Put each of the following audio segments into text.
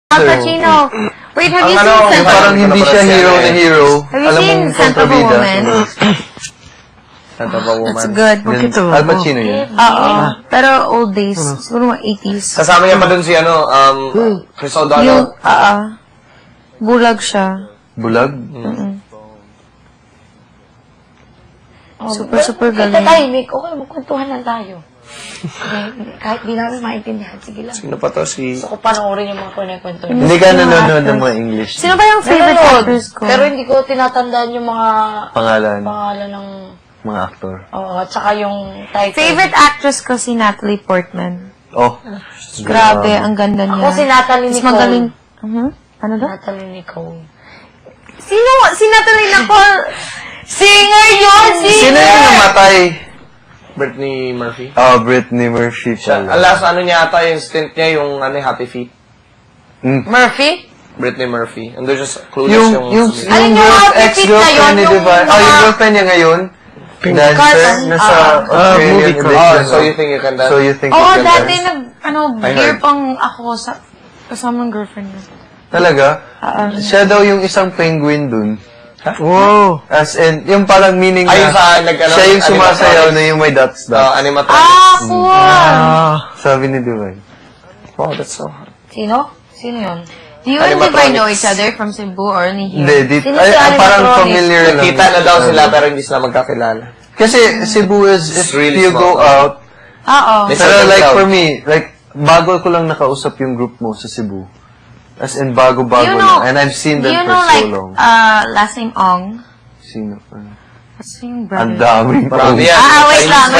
Al Pacino. Wait, have you seen yung Scent of parang hindi siya hero na hero. Have you Alam seen mong Scent of a kontrabida. Woman? Scent of a Woman. That's good. Yun, Al Pacino yun. Oo. Pero old days. Siguro mga 80s. Kasama niya pa dun si Chris O'Donnell. Yung, bulag siya. Bulag? Super galing. Tahimik. Okay, magkwentuhan lang tayo. Kahit di namin maintindihan, sige lang. Sino pa to? Gusto ko panoorin yung mga kwento. Hindi ka nanonood ng mga English. Sino ba yung favorite actors ko? Pero hindi ko tinatandaan yung mga Pangalan ng mga actor. Oo, at saka yung title. Favorite actress ko si Natalie Portman. Oh. Grabe, ang ganda niya. Ako si Natalie Mas Nicole. magaling. Ano daw? Natalie Nicole. Sino? Si Natalie Nicole. Singer yun! Sino yung namatay? Brittany Murphy. Oh, Brittany Murphy pala. Ang last niya ata yung stint niya, yung Happy Feet. Murphy? Brittany Murphy. And there's just clueless Alin yung ex-girlfriend ni Divine. Oh, yung girlfriend niya ngayon? Dancer? Nasa Australian edition. So you think you can dance? So you think Oo, you can dati dance? beer pang ako sa kasama ng girlfriend niya. Talaga? Siya daw yung isang penguin dun. Wow! As in, yung parang meaning na, siya yung sumasayaw na yung may dots. Animatronics. Cool! Sabi ni Divine. Wow, that's so hot. Sino? Sino yun? Do you and Divine know each other from Cebu or ni here? Hindi, parang familiar lang. Kita na daw sila pero hindi sila magkakilala. Kasi Cebu is, if really you go out, pero like for me, like, bago ko lang nakausap yung group mo sa Cebu. As in, bago-bago lang. And I've seen them for so long. Last name Ong? Sino? What's yung brother? Ang daming Marami yan. Wait lang.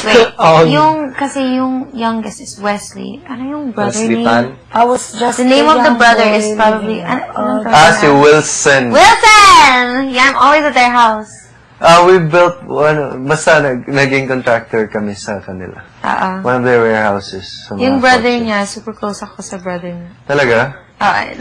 Wait. Kasi yung youngest is Wesley. Ano yung brother Wesley name? Tan? I was just The name of the brother is probably... si Wilson. Wilson! Yeah, I'm always at their house. We built basta naging contractor kami sa kanila. One of their warehouses. Yung brother niya, super close ako sa brother niya. Talaga?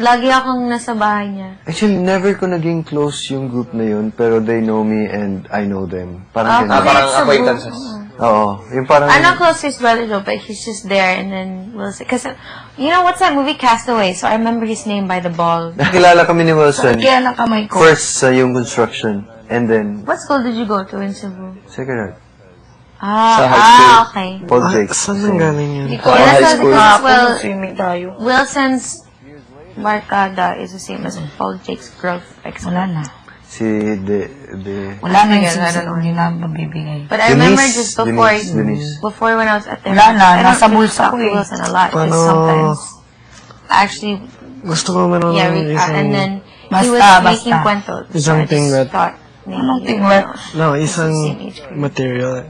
Lagi akong nasa bahay niya. Actually, never ko naging close yung group na yun, pero they know me and I know them. Parang parang acquaintances. Oo. Yung parang... I'm not close to his brother though, but he's just there and then Wilson. Because, you know, what's that movie, Castaway? So I remember his name by the ball. Nakilala kami ni Wilson. Kaya ng kamay ko. First sa yung construction. And then... What school did you go to in Cebu? Sacred Heart. Okay. Paul Jakes. Saan nang galing yun? High school. Well, Swimming tayo. Wilson's barkada is the same as Paul Jake's girlfriend. Wala na. Si Wala na yung susunod yun na mabibigay. But I remember just Denise. before when I was at their Wala na, I don't nasa bulsa ko talk to Wilson a lot. Because sometimes, actually, Gusto ko man and then he was making kwentos. Isang thing that... Anong tinglet? No, isang material.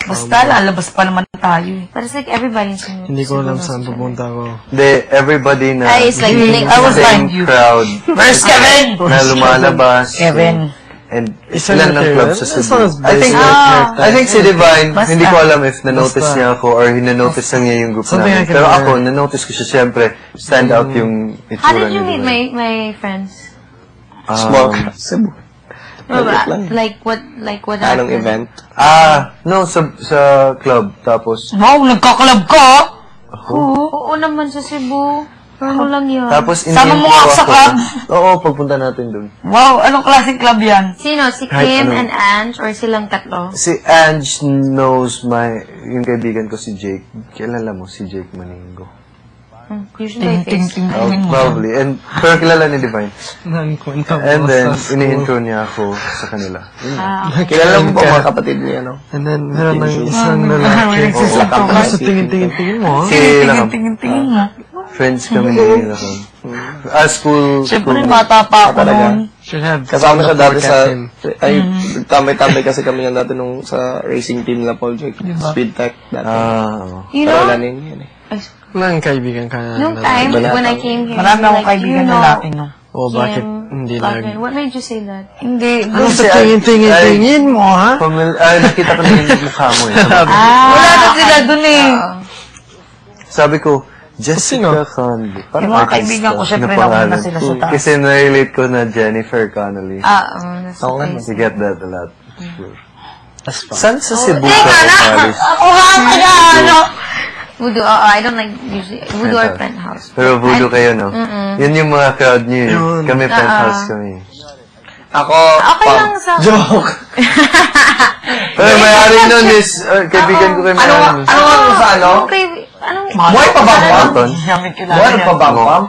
Basta, lalabas pa naman tayo. But it's like everybody's in Hindi ko alam saan pupunta ko. Everybody na it's like I was same like, crowd Where's Kevin? na lumalabas. Kevin. And Isang ilan ng material? clubs sa That Cebu. sounds I think si Divine, Basta. hindi ko alam if na-notice niya ako or na-notice lang niya yung group namin. Pero ako, na-notice ko siya siyempre, stand out yung itsura How did you ni meet Divine. my friends? Small Cebu. Like what Anong event? No, sa club. Tapos, Wow, nagkakalab ka! Oo naman sa Cebu. Ano lang yun? tapos Sama mo ako sa club? Oo, pagpunta natin dun. Wow, anong klaseng club yan? Sino? Si Kim and Ange or silang tatlo? Si Ange knows yung kaibigan ko si Jake. Kilala mo si Jake Maningo. Usually by face. Probably. Pero kilala ni Divine. Nangkwenta mo. And then, ini-intro niya ako sa kanila. Kilala mo ba mga kapatid niya, no? And then, meron ng isang lalaki. Sa tingin-tingin mo, ha? Tingin-tingin mo. Friends kami ni Lakam. School. Siyempre, bata pa ako noon. Should have Kasama siya dati sa... Ay, tambay-tambay kasi kami yan dati nung sa racing team nila, Paul Jake. Speed Tech dati. You Pero know, wala na yun eh. Walang kaibigan ka na. nung time when I came here, Marami akong kaibigan na lalaki, no? O, bakit hindi Kim, lang? what made you say that? Hindi. Ano sa tingin-tingin mo, ha? Nakita ko na yung mukha mo eh. Wala na sila dun eh. Sabi ko, Jessica Connolly. Yung mga kaibigan ko, syempre nauna sila sa taas. Kasi na-relate ko na Jennifer Connolly. That's You get that a lot. Sure. That's fine. Saan sa Cebu ka Teka na! umalis? Ako nga ano! Voodoo, I don't like usually. Voodoo or Penthouse. Pero Voodoo kayo, no? Yun yung mga crowd niyo yun. Kami Penthouse kami. Ako, Okay lang sa... joke. Pero may-ari nun is, kaibigan ko kay may-ari. Ano sa ano? Buhay pa ba, ma'am? Buhay pa ba, ma'am?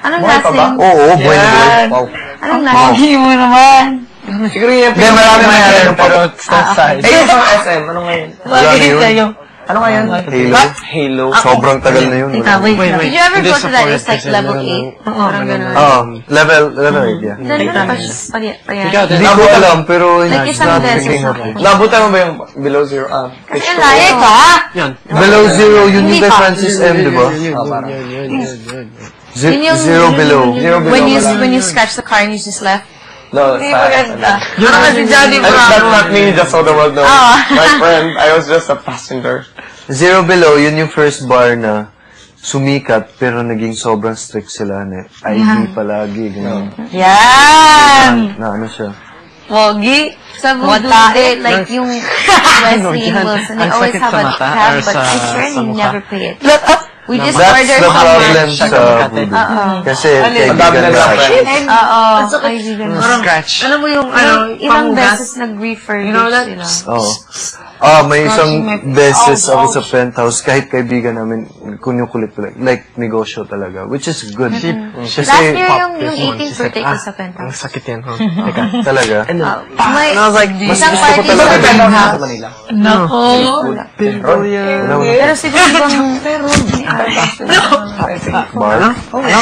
Anong last name? Oo, buhay na buhay. Anong last name? mo naman. Siguro yung hindi, marami may-ari pero size. Eh, sa SM, ano ngayon? Wala na yun. Ano ngayon? Halo. Halo. Sobrang tagal na yun. Did you ever go to that? It's like level 8. Parang ganun. Level 8, yeah. Nandun pa siya. Hindi ko alam, pero Like it's isang not beses thinking of ako. it. Nabutan mo ba yung below zero? Kasi layo ka. Below zero, yun yung kay Francis M, di ba? Zero below. When you scratch the car and you just left. No, Yun naman si Johnny that's Bravo. not me, just so the world knows. My friend, I was just a passenger. Zero below, yun yung first bar na sumikat, pero naging sobrang strict sila na ID palagi. Ganun. Yan! Na ano siya. Pogi. Sa Voodoo, like yung Wesley and Wilson, they always have a tab, but I swear they never pay it. We just That's ordered the how problem much. sa Voodoo. Kasi kaibigan lahat. Kaibigan mo. Scratch. Alam mo yung, Ilang beses nag-refurbish sila. Oo. May isang beses ako sa Penthouse, kahit kaibigan namin, kunyukulit like negosyo talaga, which is good. Last year yung 18th birthday ko sa Penthouse. Sakit yan, ha? Teka. Talaga. May Mas isang gusto ko party talaga sa din. Penthouse. Manila. Nako. Pero siguro Bar? isang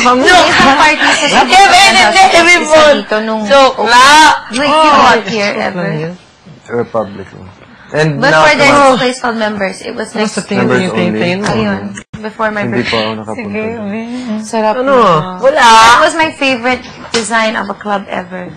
party sa dito nung... Wait, you got here ever? Republic. And But now, for this place called Members, it was like... members only. Ayun. Before my Hindi pa birthday. ako nakapunta. Sarap. Wala. That was my favorite design of a club ever.